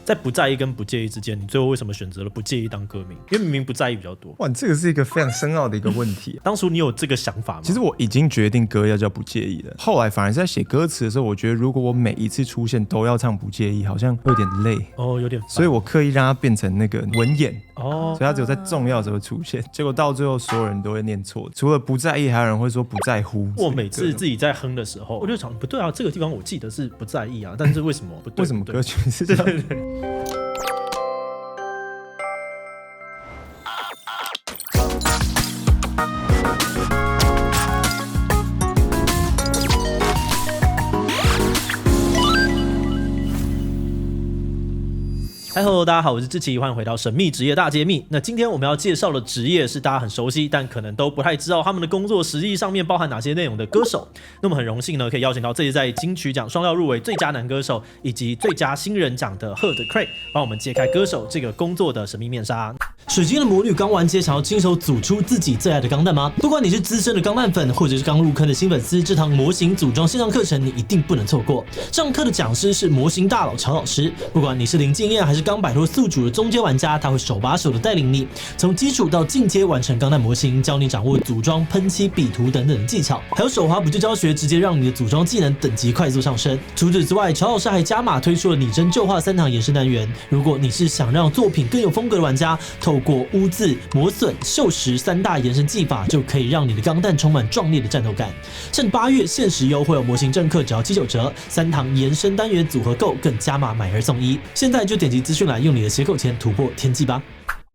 在不在意跟不介意之间，你最后为什么选择了不介意当歌名？因为明明不在意比较多。哇，这个是一个非常深奥的一个问题。当初你有这个想法吗？其实我已经决定歌要叫不介意了，后来反而是在写歌词的时候，我觉得如果我每一次出现都要唱不介意，好像会有点累哦，有点烦，所以我刻意让它变成那个文言哦，所以它只有在重要的时候出现，结果到最后所有人都会念错，除了不在意，还有人会说不在乎。我每次自己在哼的时候，我就想不对啊，这个地方我记得是不在意啊，但是为什么不对？为什么歌曲是这样？对。Hello， 大家好，我是志奇，欢迎回到神秘职业大揭秘。那今天我们要介绍的职业是大家很熟悉，但可能都不太知道他们的工作实际上面包含哪些内容的歌手。那么很荣幸呢，可以邀请到这次在金曲奖双料入围最佳男歌手以及最佳新人奖的贺的 Craig， 帮我们揭开歌手这个工作的神秘面纱。水晶的魔女刚完结，想要亲手组出自己最爱的钢弹吗？不管你是资深的钢弹粉，或者是刚入坑的新粉丝，这堂模型组装线上课程你一定不能错过。上课的讲师是模型大佬乔老师，不管你是零经验还是刚摆脱宿主的中阶玩家，他会手把手的带领你，从基础到进阶完成钢弹模型，教你掌握组装、喷漆、笔涂等等的技巧，还有手滑补救教学，直接让你的组装技能等级快速上升。除此之外，乔老师还加码推出了拟真旧化3堂延伸单元。如果你是想让作品更有风格的玩家，透过污渍、磨损、锈蚀3大延伸技法，就可以让你的钢弹充满壮烈的战斗感。趁8月限时优惠有模型正课只要79折，3堂延伸单元组合购更加码买2送1。现在就点击资讯栏，用你的斜扣钱突破天际吧。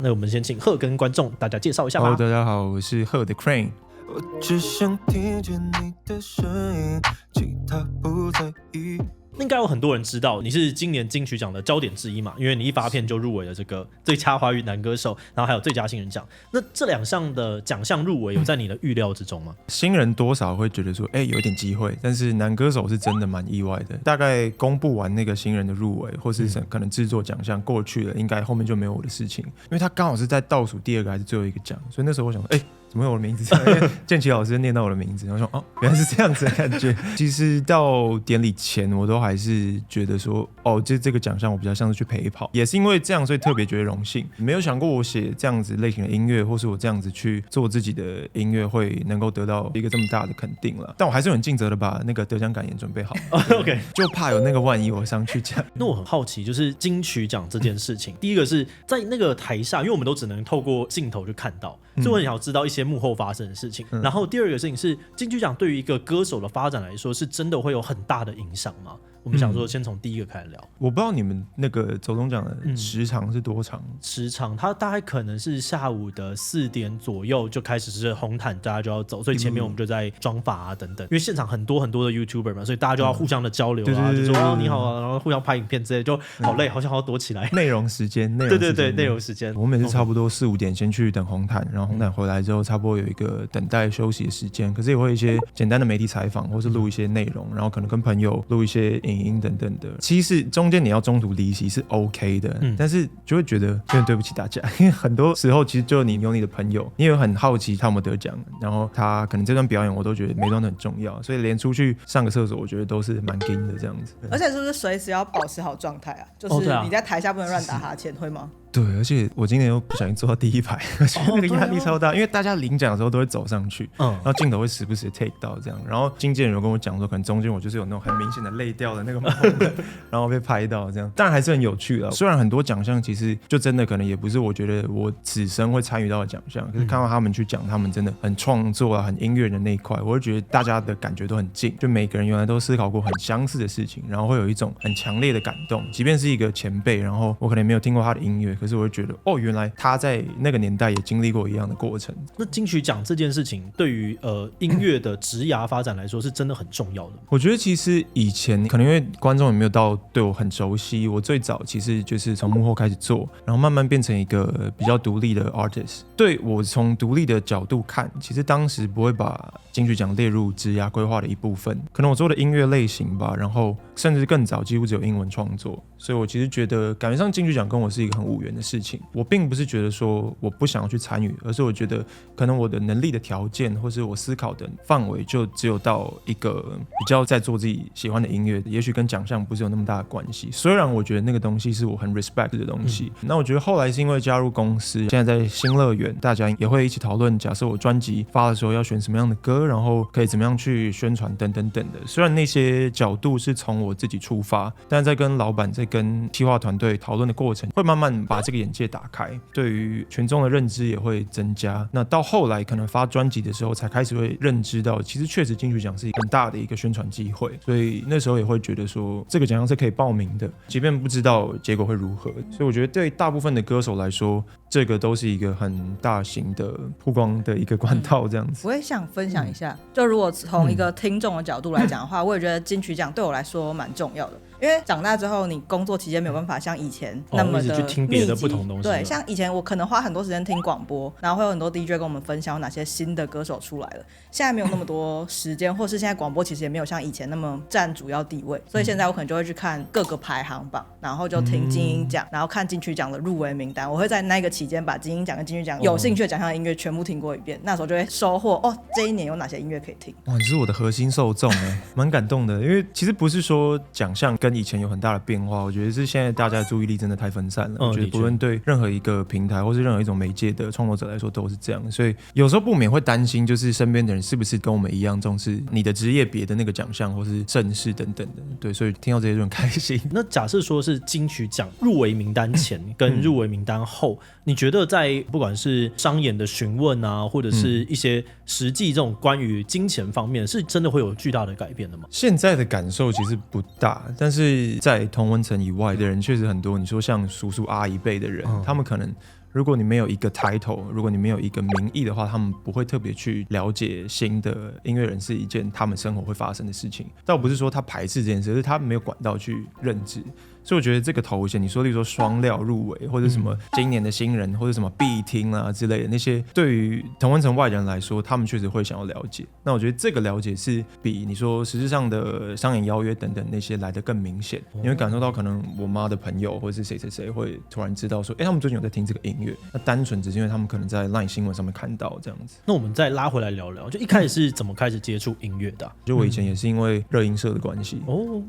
那我们先请贺跟观众大家介绍一下吧。Hello， 大家好，我是贺的 Crane。我只想听见你的声音，其他不在意。应该有很多人知道你是今年金曲奖的焦点之一嘛，因为你一发片就入围了这个最佳华语男歌手，然后还有最佳新人奖。那这2项的奖项入围有在你的预料之中吗？新人多少会觉得说，有一点机会，但是男歌手是真的蛮意外的。大概公布完那个新人的入围，或是可能制作奖项过去了，应该后面就没有我的事情，因为他刚好是在倒数第2个还是最后一个奖，所以那时候我想说，怎么有我的名字？因为建奇老师念到我的名字，然后说哦，原来是这样子的感觉。其实到典礼前，我都还是觉得说，这个奖项我比较像是去陪跑，也是因为这样，所以特别觉得荣幸。没有想过我写这样子类型的音乐，或是我这样子去做自己的音乐，会能够得到一个这么大的肯定了。但我还是很尽责的把那个得奖感言准备好。OK， 就怕有那个万一我上去讲。那我很好奇，就是金曲奖这件事情，第一个是在那个台下，因为我们都只能透过镜头去看到，所以我很想要知道一些幕后发生的事情。然后第二个事情是，金曲奖对于一个歌手的发展来说，是真的会有很大的影响吗？我们想说，先从第一个开始聊。我不知道你们那个走中奖的时长是多长？时长它大概可能是下午的4点左右就开始是红毯，大家就要走，所以前面我们就在装法啊等等。因为现场很多的 YouTuber 嘛，所以大家就要互相的交流啊，就说你好啊，然后互相拍影片之类，就好累，好想要躲起来。内容时间，对对对，内容时间。我每次差不多4、5点先去等红毯，然后红毯回来之后，差不多有一个等待休息的时间。可是也会有一些简单的媒体采访，或是录一些内容，然后可能跟朋友录一些影音等等的。其实中间你要中途离席是 OK 的，但是就会觉得有点对不起大家，因为很多时候其实就你有你的朋友，你也很好奇他有没有得奖，然后他可能这段表演我都觉得每段都很重要，所以连出去上个厕所我觉得都是蛮硬的这样子。而且是不是随时要保持好状态啊？就是你在台下不能乱打哈欠，会吗？对，而且我今年又不小心坐到第1排，我觉得那个压力超大，因为大家领奖的时候都会走上去，然后镜头会时不时 take 到这样，然后经纪人有跟我讲说，可能中间我就是有那种很明显的泪掉的那个moment，然后被拍到这样，当然还是很有趣的。虽然很多奖项其实就真的可能也不是我觉得我此生会参与到的奖项，可是看到他们去讲他们真的很创作啊、很音乐的那一块，我会觉得大家的感觉都很近，就每个人原来都思考过很相似的事情，然后会有一种很强烈的感动，即便是一个前辈，然后我可能没有听过他的音乐，可是我会觉得原来他在那个年代也经历过一样的过程。那金曲奖这件事情对于音乐的职涯发展来说是真的很重要的。我觉得其实以前可能因为观众也没有到对我很熟悉，我最早其实就是从幕后开始做，然后慢慢变成一个比较独立的 artist。对我从独立的角度看，其实当时不会把金曲奖列入职涯规划的一部分，可能我做的音乐类型吧，然后甚至更早几乎只有英文创作，所以我其实觉得感觉上金曲奖跟我是一个很无缘人的事情。我并不是觉得说我不想要去参与，而是我觉得可能我的能力的条件或是我思考的范围就只有到一个比较在做自己喜欢的音乐，也许跟奖项不是有那么大的关系。虽然我觉得那个东西是我很 respect 的东西，那我觉得后来是因为加入公司，现在在新乐园，大家也会一起讨论，假设我专辑发的时候要选什么样的歌，然后可以怎么样去宣传等等等的。虽然那些角度是从我自己出发，但在跟老板在跟企划团队讨论的过程，会慢慢把这个眼界打开，对于群众的认知也会增加。那到后来可能发专辑的时候，才开始会认知到，其实确实金曲奖是很大的一个宣传机会，所以那时候也会觉得说，这个奖项是可以报名的，即便不知道结果会如何。所以我觉得对大部分的歌手来说，这个都是一个很大型的曝光的一个管道，这样子。我也想分享一下，就如果从一个听众的角度来讲的话，我也觉得金曲奖对我来说蛮重要的。因为长大之后，你工作期间没有办法像以前那么的密集，去听别的不同东西。对，像以前我可能花很多时间听广播，然后会有很多 DJ 跟我们分享哪些新的歌手出来了。现在没有那么多时间，或是现在广播其实也没有像以前那么占主要地位，所以现在我可能就会去看各个排行榜，然后就听金音奖，然后看金曲奖的入围名单。我会在那个期间把金音奖跟金曲奖有兴趣的奖项的音乐全部听过一遍，那时候就会收获这一年有哪些音乐可以听。哇，你是我的核心受众蛮感动的。因为其实不是说奖项跟以前有很大的变化，我觉得是现在大家的注意力真的太分散了。我觉得不论对任何一个平台或是任何一种媒介的创作者来说都是这样，所以有时候不免会担心，就是身边的人是不是跟我们一样重视你的职业别的那个奖项或是盛事等等的。对，所以听到这些就很开心。那假设说是金曲奖入围名单前跟入围名单后，你觉得在不管是商演的询问啊，或者是一些实际这种关于金钱方面，是真的会有巨大的改变的吗？现在的感受其实不大，但是在同温层以外的人确实很多。你说像叔叔阿姨辈的人，他们可能如果你没有一个 title， 如果你没有一个名义的话，他们不会特别去了解新的音乐人是一件他们生活会发生的事情。倒不是说他排斥这件事，而是他没有管道去认知。所以我觉得这个头衔，你说例如说双料入围，或者什么今年的新人，或者什么必听啊之类的，那些对于同温层外人来说，他们确实会想要了解。那我觉得这个了解是比你说实质上的商演邀约等等那些来得更明显。你会感受到可能我妈的朋友或者是谁谁谁会突然知道说，他们最近有在听这个音乐，那单纯只是因为他们可能在 LINE 新闻上面看到这样子。那我们再拉回来聊聊，就一开始是怎么开始接触音乐的就我以前也是因为热音社的关系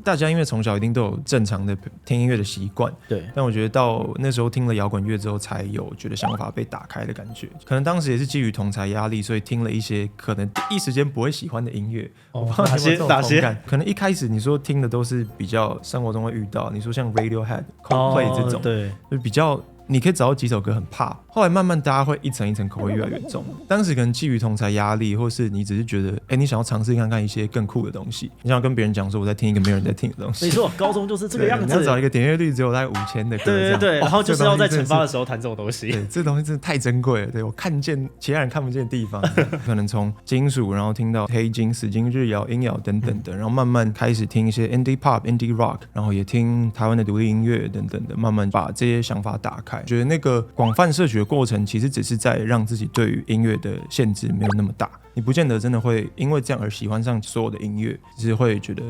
大家因为从小一定都有正常的听音乐的习惯，对。但我觉得到那时候听了摇滚乐之后，才有觉得想法被打开的感觉。可能当时也是基于同侪压力，所以听了一些可能一时间不会喜欢的音乐。哪些？可能一开始你说听的都是比较生活中会遇到，你说像 Radiohead、Coldplay 这种，对，就比较。你可以找到几首歌很怕，后来慢慢大家会一层一层口味越来越重。当时可能基于同侪压力，或是你只是觉得，你想要尝试看看一些更酷的东西，你想要跟别人讲说我在听一个没有人在听的东西。没错，高中就是这个样子。你要找一个点阅率只有大概5000的歌，对，然后就是要在惩罚的时候弹这种东西。对，这东西真的太珍贵了。对，我看见其他人看不见的地方，可能从金属，然后听到黑金、死金、日谣、音谣等等的，然后慢慢开始听一些 indie pop、indie rock， 然后也听台湾的独立音乐等等的，慢慢把这些想法打开。觉得那个广泛摄取的过程，其实只是在让自己对于音乐的限制没有那么大。你不见得真的会因为这样而喜欢上所有的音乐，只是会觉得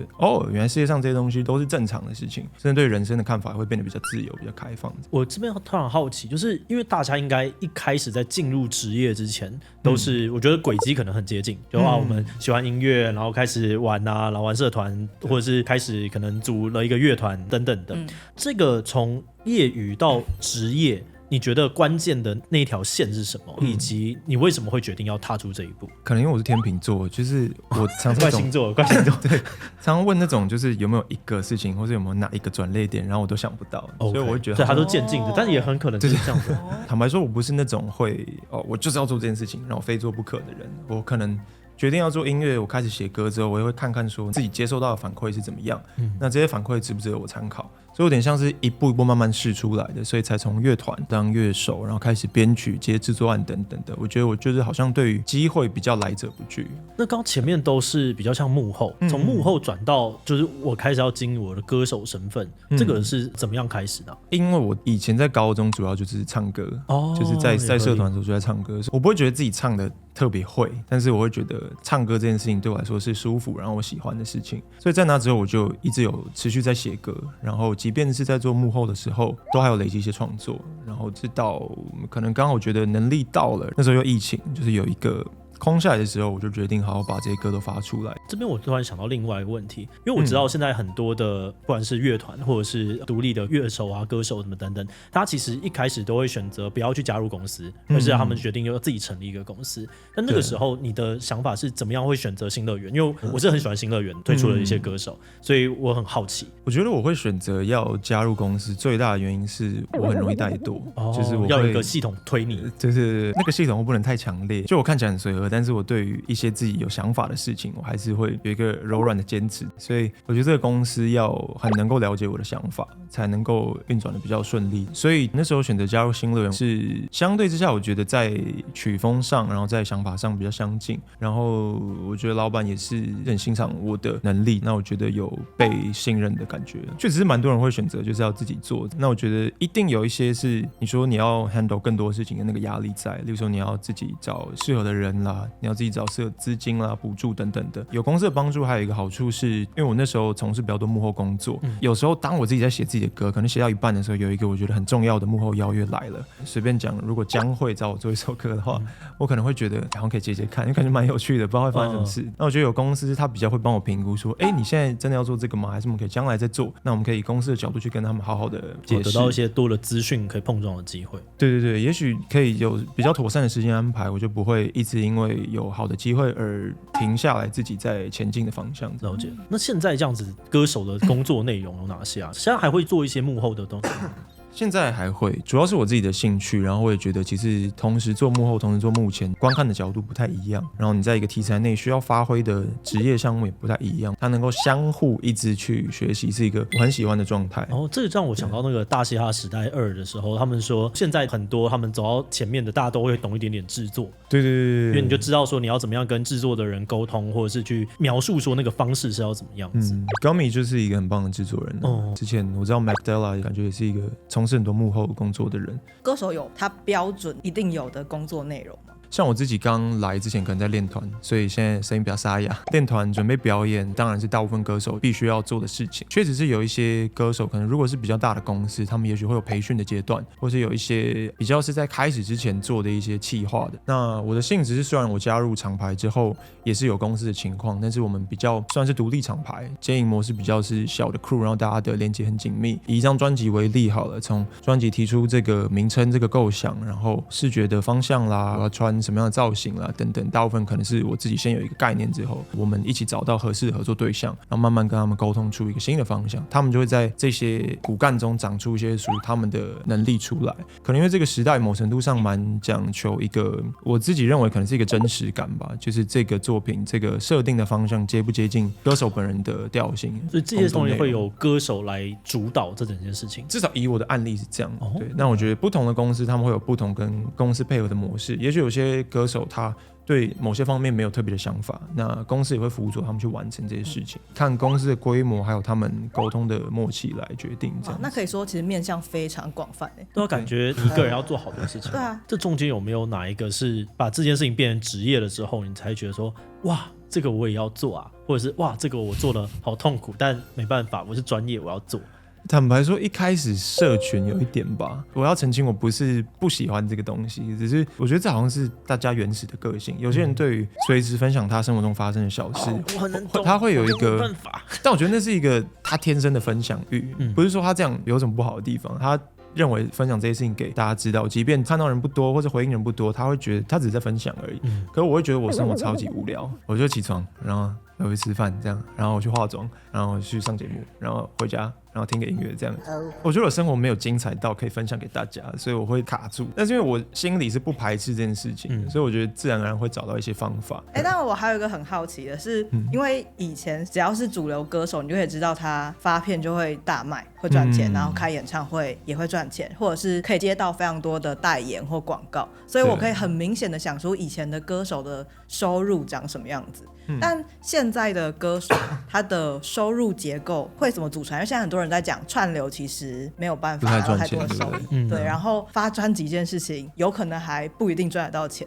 原来世界上这些东西都是正常的事情，甚至对人生的看法会变得比较自由、比较开放。我这边突然好奇，就是因为大家应该一开始在进入职业之前，都是我觉得轨迹可能很接近，就我们喜欢音乐，然后开始玩啊，然后玩社团，或者是开始可能组了一个乐团等等的。这个从业余到职业，你觉得关键的那条线是什么？以及你为什么会决定要踏出这一步？可能因为我是天秤座，就是我常常怪星座，对，常常问那种就是有没有一个事情，或是有没有哪一个转捩点，然后我都想不到，所以我会觉得对，它都渐进的，但也很可能就是这样子。坦白说，我不是那种会我就是要做这件事情，然后非做不可的人。我可能决定要做音乐，我开始写歌之后，我也会看看说自己接受到的反馈是怎么样，那这些反馈值不值得我参考？所以有点像是一步一步慢慢试出来的，所以才从乐团当乐手，然后开始编曲、接制作案等等的。我觉得我就是好像对于机会比较来者不拒。那刚前面都是比较像幕后，从幕后转到就是我开始要经营我的歌手身份，这个是怎么样开始的？因为我以前在高中主要就是唱歌，就是在社团的时候就在唱歌，我不会觉得自己唱的特别会，但是我会觉得唱歌这件事情对我来说是舒服，然后我喜欢的事情。所以在那之后，我就一直有持续在写歌，然后即便是在做幕后的时候，都还有累积一些创作。然后直到可能刚好我觉得能力到了，那时候又疫情，就是有一个空下来的时候，我就决定好好把这些歌都发出来。这边我突然想到另外一个问题，因为我知道现在很多的不管是乐团或者是独立的乐手啊、歌手什么等等，他其实一开始都会选择不要去加入公司，而是他们决定要自己成立一个公司。但那个时候你的想法是怎么样会选择新乐园？因为我是很喜欢新乐园推出了一些歌手，所以我很好奇。我觉得我会选择要加入公司，最大的原因是我很容易怠惰，就是我要有一个系统推你，就是那个系统不能太强烈。就我看起来很随和，但是我对于一些自己有想法的事情，我还是会有一个柔软的坚持。所以我觉得这个公司要很能够了解我的想法，才能够运转的比较顺利。所以那时候选择加入新乐园是相对之下，我觉得在曲风上，然后在想法上比较相近。然后我觉得老板也是很欣赏我的能力，那我觉得有被信任的感觉。确实是蛮多人会选择就是要自己做。那我觉得一定有一些是你说你要 handle 更多事情的那个压力在，例如说你要自己找适合的人啦，你要自己找适合资金啦、补助等等的。有公司的帮助还有一个好处是，因为我那时候从事比较多幕后工作，有时候当我自己在写自己的歌，可能写到一半的时候，有一个我觉得很重要的幕后邀约来了。随便讲，如果江蕙找我做一首歌的话，我可能会觉得好像可以接接看，因为感觉蛮有趣的，不知道会发生什么事。那我觉得有公司他比较会帮我评估说，你现在真的要做这个吗？还是我们可以将来再做？那我们可以以公司的角度去跟他们好好的解释，得到一些多的资讯可以碰撞的机会。对对对，也许可以有比较妥善的时间安排，我就不会一直因为有好的机会而停下来自己在前进的方向。了解。那现在这样子，歌手的工作内容有哪些啊？现在还会做一些幕后的东西吗？现在还会，主要是我自己的兴趣，然后我也觉得其实同时做幕后，同时做幕前，观看的角度不太一样，然后你在一个题材内需要发挥的职业项目也不太一样，它能够相互一直去学习，是一个我很喜欢的状态。这个让我想到那个大嘻哈时代2的时候，他们说现在很多他们走到前面的，大家都会懂一点点制作。对对对，因为你就知道说你要怎么样跟制作的人沟通，或者是去描述说那个方式是要怎么样子。Gummy 就是一个很棒的制作人。之前我知道 Magdala 感觉也是一个从事很多幕后工作的人。歌手有他标准一定有的工作内容吗？像我自己刚来之前可能在练团，所以现在声音比较沙哑。练团准备表演当然是大部分歌手必须要做的事情。确实是有一些歌手可能如果是比较大的公司，他们也许会有培训的阶段，或是有一些比较是在开始之前做的一些企划的。那我的性质是，虽然我加入厂牌之后也是有公司的情况，但是我们比较算是独立厂牌，经营模式比较是小的 crew， 然后大家的连接很紧密。以一张专辑为例好了，从专辑提出这个名称、这个构想，然后视觉的方向啦，我要穿什么样的造型啦等等，大部分可能是我自己先有一个概念之后，我们一起找到合适的合作对象，然后慢慢跟他们沟通出一个新的方向，他们就会在这些骨干中长出一些属于他们的能力出来。可能因为这个时代某程度上蛮讲求一个我自己认为可能是一个真实感吧，就是这个作品这个设定的方向接不接近歌手本人的调性，所以这些东西会有歌手来主导这整件事情。至少以我的案例是这样。对，那我觉得不同的公司他们会有不同跟公司配合的模式，也许有些歌手他对某些方面没有特别的想法，那公司也会辅佐他们去完成这些事情，看公司的规模还有他们沟通的默契来决定这样。那可以说其实面向非常广泛欸。都要感觉你一个人要做好多事情。对啊，这中间有没有哪一个是把这件事情变成职业了之后，你才觉得说哇这个我也要做啊，或者是哇这个我做了好痛苦，但没办法我是专业我要做。坦白说，一开始社群有一点吧，我要澄清，我不是不喜欢这个东西，只是我觉得这好像是大家原始的个性。有些人对于随时分享他生活中发生的小事，我很能懂，他会有一个办法，但我觉得那是一个他天生的分享欲，不是说他这样有什么不好的地方，他认为分享这些事情给大家知道，即便看到人不多或者回应人不多，他会觉得他只是在分享而已。可是我会觉得我生活超级无聊，我就起床，然后我去吃饭这样，然后我去化妆，然后去上节目，然后回家，然后听个音乐这样。我觉得我生活没有精彩到可以分享给大家，所以我会卡住。但是因为我心里是不排斥这件事情，所以我觉得自然而然会找到一些方法。但我还有一个很好奇的是，因为以前只要是主流歌手，你就可以知道他发片就会大卖，会赚钱，然后开演唱会也会赚钱，或者是可以接到非常多的代言或广告，所以我可以很明显的想出以前的歌手的收入长什么样子。但现在的歌手他的收入结构会怎么组成？因为现在很多人人在讲串流其实没有办不法拿到太太赚钱多的收益，对不对对，然后发专辑这件事情有可能还不一定赚得到钱。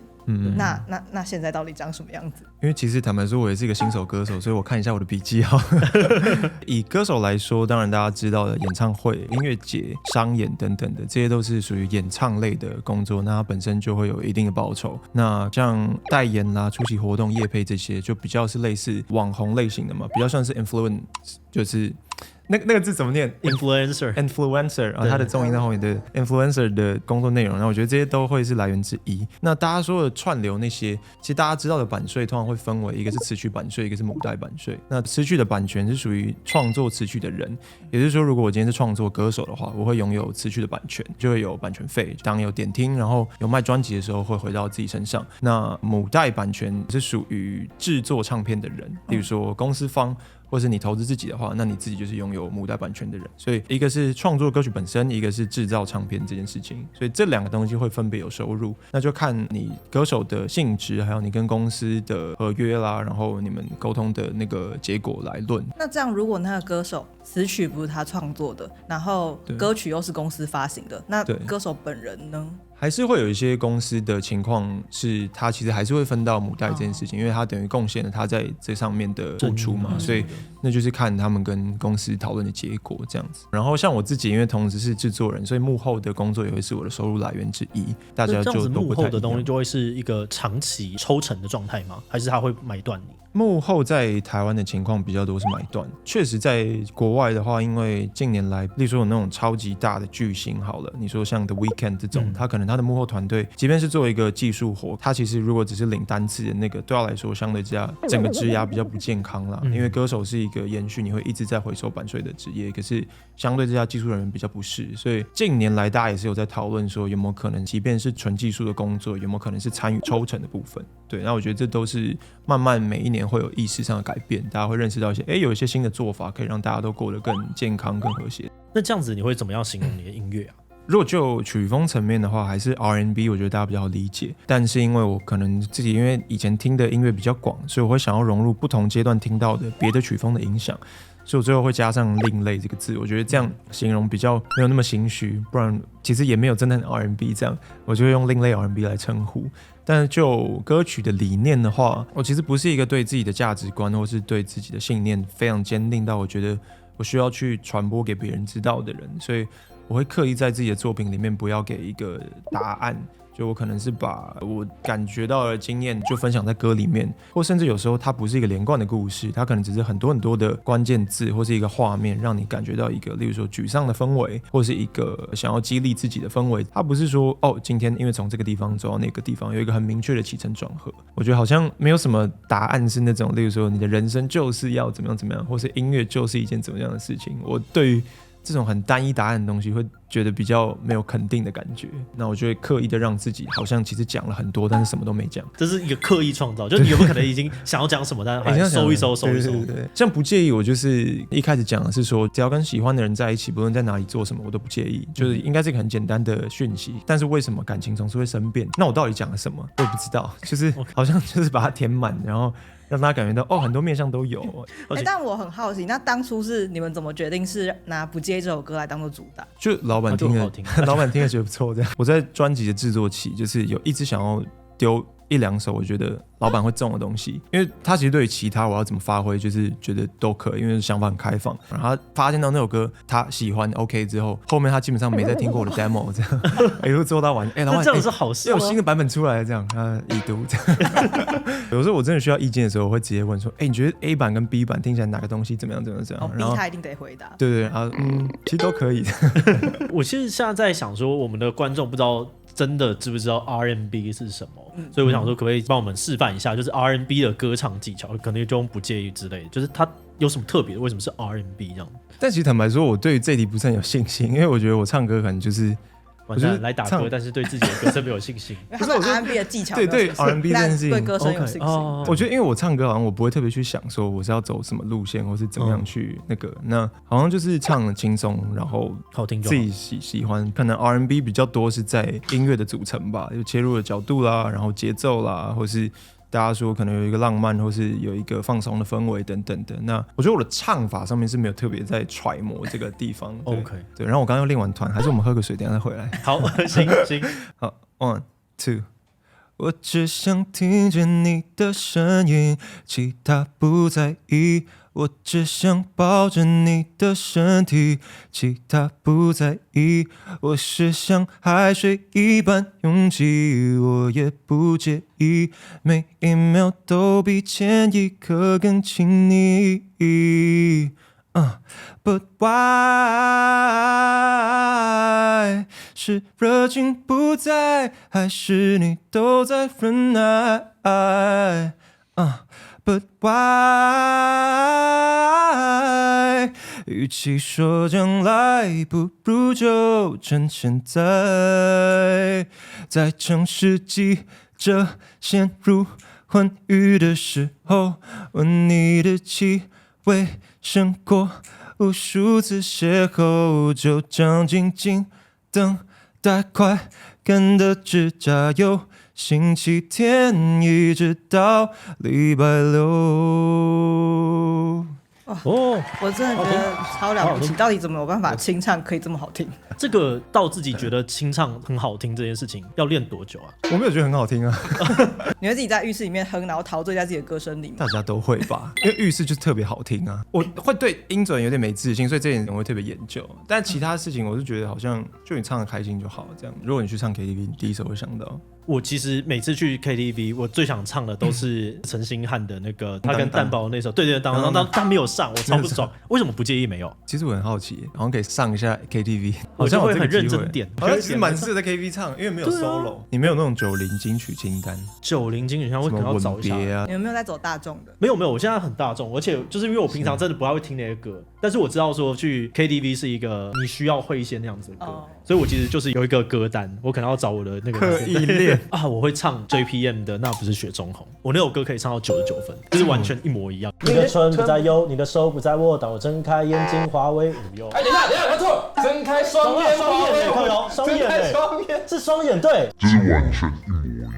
那现在到底长什么样子？因为其实坦白说，我也是一个新手歌手，所以我看一下我的笔记哈。以歌手来说，当然大家知道的演唱会、音乐节、商演等等的，这些都是属于演唱类的工作，那它本身就会有一定的报酬。那像代言啦、出席活动、业配这些，就比较是类似网红类型的嘛，比较像是 influence， 就是那个字怎么念 influencer 啊，他的重音在后面的 influencer 的工作内容，那我觉得这些都会是来源之一。那大家说的串流那些，其实大家知道的版税通常会分为一个是词曲版税，一个是母带版税。那词曲的版权是属于创作词曲的人，也就是说，如果我今天是创作歌手的话，我会拥有词曲的版权，就会有版权费。当有点听，然后有卖专辑的时候，会回到自己身上。那母带版权是属于制作唱片的人，例如说公司方。或是你投资自己的话，那你自己就是拥有母带版权的人。所以一个是创作歌曲本身，一个是制造唱片这件事情。所以这两个东西会分别有收入，那就看你歌手的性质，还有你跟公司的合约啦，然后你们沟通的那个结果来论。那这样，如果那个歌手词曲不是他创作的，然后歌曲又是公司发行的，那歌手本人呢？还是会有一些公司的情况是，他其实还是会分到母带这件事情，因为他等于贡献了他在这上面的付出嘛，所以那就是看他们跟公司讨论的结果这样子。然后像我自己，因为同时是制作人，所以幕后的工作也会是我的收入来源之一。大家就都不太一样。幕后的东西就会是一个长期抽成的状态吗？还是他会买断你？幕后在台湾的情况比较多是买断，确实在国外的话，因为近年来，例如说有那种超级大的巨星好了，你说像 The Weeknd 这种，他可能他的幕后团队，即便是做一个技术活，他其实如果只是领单次的那个，对他来说相对之下，整个职涯比较不健康啦。因为歌手是一个延续你会一直在回收版税的职业，可是相对之下技术人员比较不是，所以近年来大家也是有在讨论说，有没有可能，即便是纯技术的工作，有没有可能是参与抽成的部分？对，那我觉得这都是慢慢每一年会有意识上的改变，大家会认识到一些，有一些新的做法可以让大家都过得更健康、更和谐。那这样子你会怎么样形容你的音乐啊？如果就曲风层面的话，还是 R&B， 我觉得大家比较好理解。但是因为我可能自己因为以前听的音乐比较广，所以我会想要融入不同阶段听到的别的曲风的影响，所以我最后会加上另类这个字。我觉得这样形容比较没有那么心虚，不然其实也没有真的很 R&B 这样，我就会用另类 R&B 来称呼。但是就歌曲的理念的话，我其实不是一个对自己的价值观或是对自己的信念非常坚定到我觉得我需要去传播给别人知道的人，所以我会刻意在自己的作品里面不要给一个答案，就我可能是把我感觉到的经验就分享在歌里面，或甚至有时候它不是一个连贯的故事，它可能只是很多很多的关键字或是一个画面，让你感觉到一个例如说沮丧的氛围，或是一个想要激励自己的氛围。它不是说今天因为从这个地方走到那个地方有一个很明确的起承转合，我觉得好像没有什么答案是那种例如说你的人生就是要怎么样怎么样，或是音乐就是一件怎么样的事情。我对于这种很单一答案的东西会觉得比较没有肯定的感觉，那我就会刻意的让自己好像其实讲了很多，但是什么都没讲。这是一个刻意创造，就你有没有可能已经想要讲什么，但还收一收。对，这样不介意。我就是一开始讲的是说，只要跟喜欢的人在一起，不论在哪里做什么，我都不介意。就是应该是一个很简单的讯息，但是为什么感情总是会生变？那我到底讲了什么？我也不知道，就是好像就是把它填满，然后让大家感觉到很多面向都有。但我很好奇，那当初是你们怎么决定是拿不介意这首歌来当做主打？就老板听了，老板听了觉得不错这样。我在专辑的制作期，就是有一直想要丢一两首我觉得老板会中的东西，因为他其实对于其他我要怎么发挥，就是觉得都可以，因为想法很开放。然后他发现到那首歌他喜欢 OK 之后，后面他基本上没再听过我的 demo 这样，一路做到完。老板这样是好事，有新的版本出来这样，他已读这样。有时候我真的需要意见的时候，我会直接问说，你觉得 A 版跟 B 版听起来哪个东西怎么样怎么样怎样？然后 B 他一定得回答。对，然后其实都可以。我其实现在在想说，我们的观众不知道真的知不知道 R&B 是什么，所以我想说可不可以帮我们示范一下，就是 R&B 的歌唱技巧，可能就用不介意之类的，就是它有什么特别的，为什么是 R&B 这样？但其实坦白说，我对于这题不是很有信心，因为我觉得我唱歌可能就是来打歌，但是对自己的歌声没有信心。不是 R&B 的技巧，对 R&B 这件事情，对歌声有信心。我觉得，因为我唱歌好像我不会特别去想说我是要走什么路线，或是怎么样去那个，那好像就是唱得轻松，然后好听就好，自己喜欢。可能 R&B 比较多是在音乐的组成吧，有切入的角度啦，然后节奏啦，或是大家说可能有一个浪漫，或是有一个放松的氛围等等的。那我觉得我的唱法上面是没有特别在揣摩这个地方。OK， 对。然后我刚刚又练完团，还是我们喝个水，等一下再回来。好，行。好 ，1 2。我只想听见你的声音，其他不在意。我只想抱着你的身体，其他不在意。我是像海水一般拥挤，我也不介意，每一秒都比前一刻更亲密。But why 是热情不在，还是你都在忍耐？But why 与其说将来，不如就趁现在，在城市急着陷入欢愉的时候，闻你的气味胜过无数次邂逅，就这样静静等待快感的指甲油，星期天一直到礼拜六。哦，我真的觉得超了不起，到底怎么有办法清唱可以这么好听？这个到自己觉得清唱很好听这件事情要练多久啊？我没有觉得很好听啊。你会自己在浴室里面哼，然后陶醉在自己的歌声里吗？大家都会吧，因为浴室就是特别好听啊。我会对音准有点没自信，所以这点我会特别研究。但其他事情我是觉得好像就你唱得开心就好，这样。如果你去唱 KTV， 你第一首会想到。我其实每次去 KTV， 我最想唱的都是陈星汉的那个他跟蛋堡那首，对，当他没有上，我超不爽。为什么不介意没有？其实我很好奇，好像可以上一下 KTV， 好像会很认真点，好像其实蛮适合在 KTV 唱，因为没有 solo，你没有那种90金曲清单。90金曲清单我可能要找一下。你们没有在走大众的？没有，我现在很大众，而且就是因为我平常真的不太会听那些歌，但是我知道说去 KTV 是一个你需要会一些那样子的歌，所以我其实就是有一个歌单，我可能要找我的那个刻意练啊，我会唱 JPM 的那不是雪中红，我那首歌可以唱到99分，就是完全一模一样。你的唇不再有，你的手不再握，当我睁开眼睛化为无忧。哎，等一下，他错，睁开双眼，双眼，靠腰，双眼，是双眼，对，就是完全一模一样。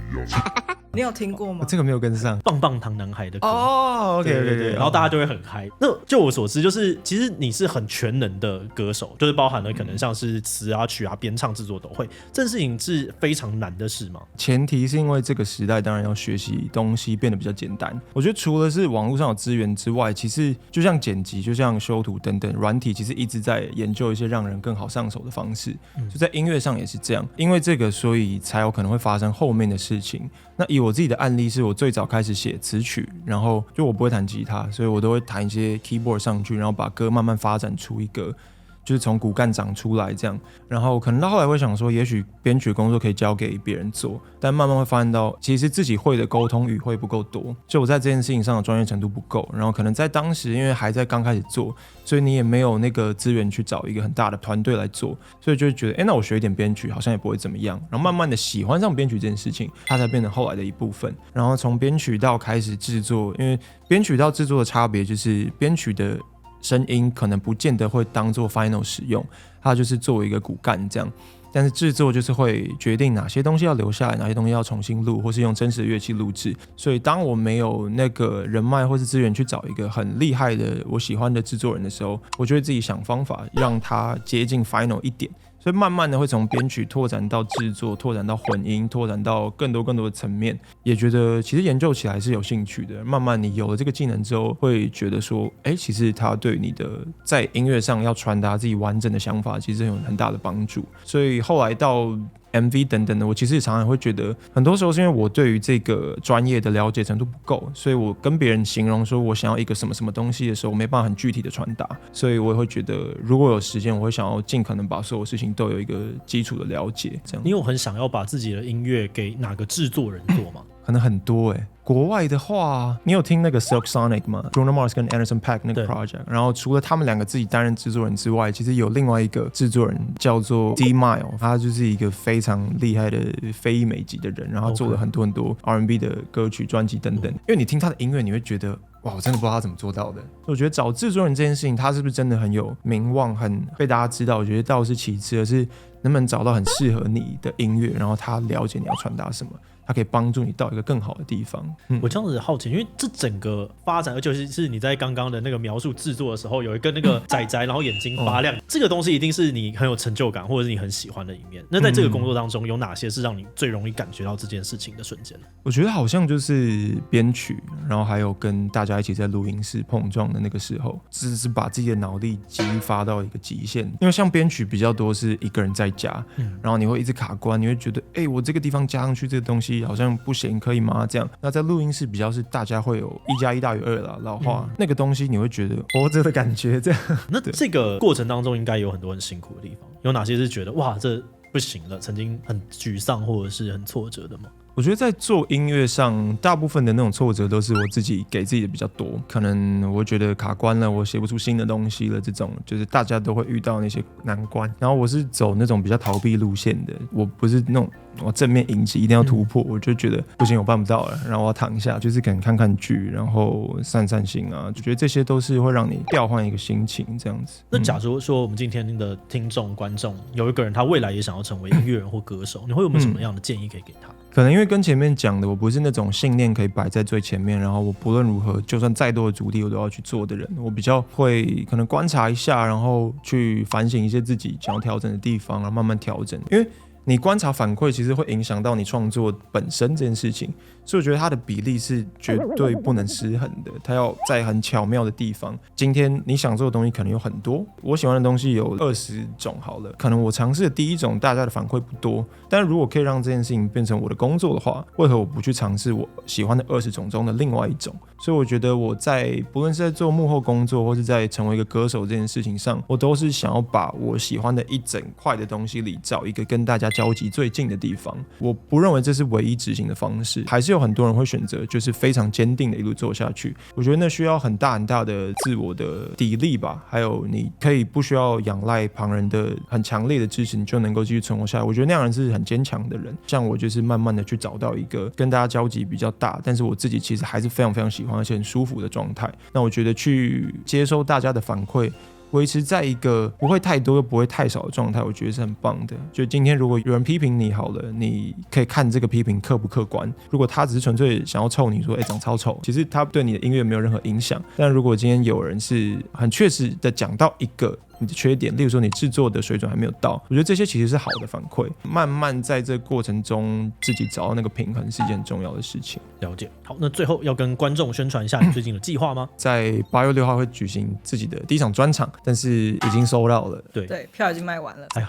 你有听过吗？这个没有跟上。棒棒糖男孩的歌哦 ，OK， 对，然后大家就会很嗨。那就我所知，就是其实你是很全能的歌手，就是包含了可能像是词啊、曲啊、编唱、制作都会。这件事情是非常难的事吗？前提是因为这个时代当然要学习东西变得比较简单。我觉得除了是网络上有资源之外，其实就像剪辑、就像修图等等，软体其实一直在研究一些让人更好上手的方式。就在音乐上也是这样，因为这个所以才有可能会发生后面的事情。那以我自己的案例是我最早开始写词曲，然后就我不会弹吉他，所以我都会弹一些 keyboard 上去，然后把歌慢慢发展出一个就是从骨干长出来这样，然后可能到后来会想说，也许编曲工作可以交给别人做，但慢慢会发现到，其实自己会的沟通语汇不够多，就我在这件事情上的专业程度不够，然后可能在当时因为还在刚开始做，所以你也没有那个资源去找一个很大的团队来做，所以就会觉得，那我学一点编曲好像也不会怎么样，然后慢慢的喜欢上编曲这件事情，它才变成后来的一部分。然后从编曲到开始制作，因为编曲到制作的差别就是编曲的声音可能不见得会当做 final 使用，它就是作为一个骨干这样。但是制作就是会决定哪些东西要留下来，哪些东西要重新录，或是用真实的乐器录制。所以当我没有那个人脉或是资源去找一个很厉害的我喜欢的制作人的时候，我就会自己想方法让它接近 final 一点。所以慢慢的会从编曲拓展到制作，拓展到混音，拓展到更多的层面，也觉得其实研究起来是有兴趣的。慢慢你有了这个技能之后，会觉得说，其实它对你的在音乐上要传达自己完整的想法，其实有很大的帮助。所以后来到MV 等等的，我其实常常会觉得，很多时候是因为我对于这个专业的了解程度不够，所以我跟别人形容说我想要一个什么什么东西的时候，我没办法很具体的传达，所以我也会觉得，如果有时间，我会想要尽可能把所有事情都有一个基础的了解。这样，你有很想要把自己的音乐给哪个制作人做吗？可能很多国外的话，你有听那个 Silk Sonic 吗 ？Bruno Mars 跟 Anderson .Paak 那个 project， 然后除了他们两个自己担任制作人之外，其实有另外一个制作人叫做 D-Mile， 他就是一个非常厉害的非裔美籍的人，然后他做了很多 R&B 的歌曲、专辑等等。因为你听他的音乐，你会觉得哇，我真的不知道他怎么做到的。我觉得找制作人这件事情，他是不是真的很有名望、很被大家知道？我觉得倒是其次，而是能不能找到很适合你的音乐，然后他了解你要传达什么。它可以帮助你到一个更好的地方。我这样子好奇，因为这整个发展，而且是你在刚刚的那个描述制作的时候，有一个那个仔仔，然后眼睛发亮，这个东西一定是你很有成就感，或者是你很喜欢的一面。那在这个工作当中，有哪些是让你最容易感觉到这件事情的瞬间？我觉得好像就是编曲，然后还有跟大家一起在录音室碰撞的那个时候，只是把自己的脑力激发到一个极限。因为像编曲比较多是一个人在加，然后你会一直卡关，你会觉得我这个地方加上去这个东西好像不行，可以吗？这样。那在录音室比较是大家会有1+1大于2啦，老话，那个东西你会觉得活着的感觉这样。那这个过程当中应该有很多很辛苦的地方，有哪些是觉得哇这不行了，曾经很沮丧或者是很挫折的吗？我觉得在做音乐上，大部分的那种挫折都是我自己给自己的比较多。可能我觉得卡关了，我写不出新的东西了，这种就是大家都会遇到那些难关。然后我是走那种比较逃避路线的，我不是那种我正面迎击一定要突破，我就觉得不行，我办不到了，然后我要躺下，就是可能看看剧，然后散散心啊，就觉得这些都是会让你调换一个心情这样子。那假如说我们今天的听众观众有一个人他未来也想要成为音乐人或歌手，你会有没有什么样的建议可以给他？可能因为跟前面讲的，我不是那种信念可以摆在最前面，然后我不论如何，就算再多的阻力我都要去做的人。我比较会可能观察一下，然后去反省一些自己想要调整的地方，然后慢慢调整。因为你观察反馈其实会影响到你创作本身这件事情，所以我觉得它的比例是绝对不能失衡的，它要在很巧妙的地方。今天你想做的东西可能有很多，我喜欢的东西有20种好了，可能我尝试的第一种大家的反馈不多，但如果可以让这件事情变成我的工作的话，为何我不去尝试我喜欢的20种中的另外一种？所以我觉得我在不论是在做幕后工作，或是在成为一个歌手这件事情上，我都是想要把我喜欢的一整块的东西里找一个跟大家交集最近的地方。我不认为这是唯一执行的方式，还是有很多人会选择就是非常坚定的一路做下去。我觉得那需要很大很大的自我的砥砺吧，还有你可以不需要仰赖旁人的很强烈的支持，你就能够继续存活下来。我觉得那样人是很坚强的人。像我就是慢慢的去找到一个跟大家交集比较大，但是我自己其实还是非常非常喜欢而且很舒服的状态。那我觉得去接收大家的反馈，维持在一个不会太多又不会太少的状态，我觉得是很棒的。就今天如果有人批评你好了，你可以看这个批评客不客观。如果他只是纯粹想要臭你说长超丑，其实他对你的音乐没有任何影响。但如果今天有人是很确实的讲到一个你的缺点，例如说你制作的水准还没有到，我觉得这些其实是好的反馈。慢慢在这个过程中自己找到那个平衡是一件很重要的事情。了解。好，那最后要跟观众宣传一下你最近的计划吗？在8月6号会举行自己的第一场专场，但是已经收到了。对，票已经卖完了。还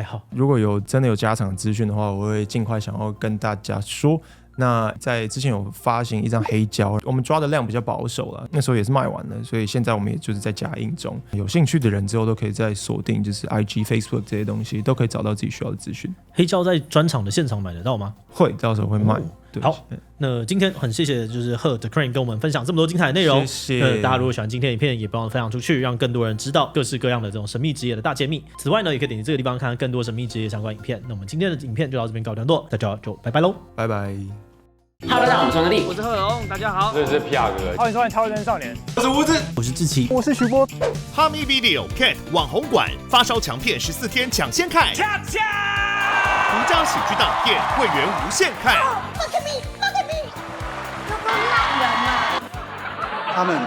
好。如果有真的有加场资讯的话，我会尽快想要跟大家说。那在之前有发行一张黑胶，我们抓的量比较保守了，那时候也是卖完了，所以现在我们也就是在加印中。有兴趣的人之后都可以再锁定，就是 IG、Facebook 这些东西都可以找到自己需要的资讯。黑胶在专场的现场买得到吗？会，到时候会卖。对，好，那今天很谢谢就是 Herc Crane 跟我们分享这么多精彩的内容。谢谢。大家如果喜欢今天的影片，也不要分享出去，让更多人知道各式各样的这种神秘职业的大揭秘。此外呢，也可以点击这个地方看看更多神秘职业相关影片。那我们今天的影片就到这边告一段落，大家就拜拜喽，拜拜。Hello， 大家好，我是张力，我是贺龙，大家好。这是 PR 哥，欢迎收看《超人少年》，我是吴子，我是志奇，我是徐波。哈密 Video Cat 网红馆发烧强片14天抢先看，独家喜剧大片会员无限看。Look at me， 有个烂人啊！他们